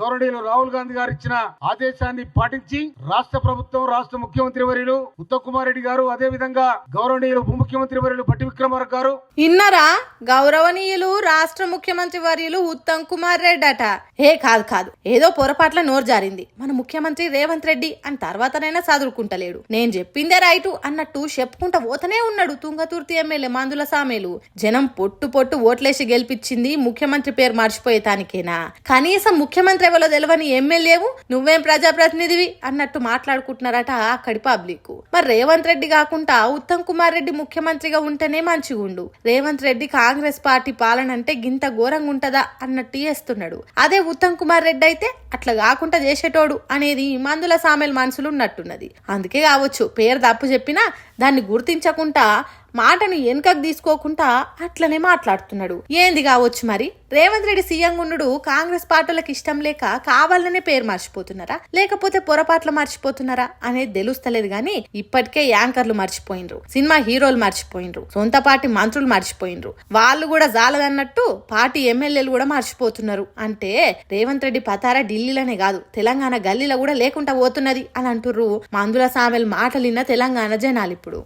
గౌరవనీయులు రాహుల్ గాంధీ గారు ఇచ్చిన ఆదేశాన్ని పాటించి రాష్ట్ర ప్రభుత్వం, రాష్ట్ర ముఖ్యమంత్రి వర్యులు ఉత్తమ్ కుమార్ రెడ్డి గారు, అదే విధంగా గౌరవనీయులు ఉప ముఖ్యమంత్రి వర్యులు భట్టి విక్రమార్క గారు ఇన్నరా గౌరవనీయులు రాష్ట్ర ముఖ్యమంత్రి వర్యులు ఉత్తమ్ కుమార్ రెడ్డి అట. కాదు ఏదో పొరపాట్ల నోరు జారింది, మన ముఖ్యమంత్రి రేవంత్ రెడ్డి అని తర్వాతనైనా చదువుకుంటలేడు, నేను చెప్పిందే రైటు అన్నట్టు చెప్పుకుంటా పోతనే ఉన్నాడు. తుంగతుర్తి ఎమ్మెల్యే మందుల సామేలు జనం పొట్టు ఓట్లేసి గెలిపించింది ముఖ్యమంత్రి పేరు మర్చిపోయేతానికేనా? కనీసం ముఖ్యమంత్రి ఎవరో తెలియని ఎమ్మెల్యేవు నువ్వేం ప్రజాప్రతినిధివి అన్నట్టు మాట్లాడుకుంటున్నారట అక్కడి పబ్లిక్. మరి రేవంత్ రెడ్డి కాకుండా ఉత్తమ్ కుమార్ రెడ్డి ముఖ్యమంత్రిగా ఉంటేనే మంచిగుండు, రేవంత్ రెడ్డి కాంగ్రెస్ పార్టీ పాలన అంటే గింత ఘోరంగా ఉంటదా అన్నట్టు చేస్తున్నాడు. అదే ఉత్తమ్ కుమార్ రెడ్డి అయితే అట్లా కాకుండా చేసేటోడు అనేది మందుల సామెల మనసులు ఉన్నట్టున్నది. అందుకే కావచ్చు పేరు తప్పు చెప్పినా దాన్ని గుర్తించకుండా మాటను వెనుకకు తీసుకోకుండా అట్లనే మాట్లాడుతున్నాడు. ఏంది కావచ్చు మరి? రేవంత్ రెడ్డి సీఎం ఉండు కాంగ్రెస్ పార్టీలకు ఇష్టం లేక కావాలనే పేరు మర్చిపోతున్నారా, లేకపోతే పొరపాట్లు మర్చిపోతున్నారా అనేది తెలుస్తలేదు గానీ ఇప్పటికే యాంకర్లు మర్చిపోయినరు, సినిమా హీరోలు మర్చిపోయినరు, సొంత పార్టీ మంత్రులు మర్చిపోయినరు, వాళ్ళు కూడా జాలదన్నట్టు పార్టీ ఎమ్మెల్యేలు కూడా మర్చిపోతున్నారు. అంటే రేవంత్ రెడ్డి పతారా ఢిల్లీలోనే కాదు తెలంగాణ గల్లీలో కూడా లేకుండా పోతున్నది అని అంటుర్రు మందుల సామెల మాటలిన్న తెలంగాణ జనాలు ఇప్పుడు.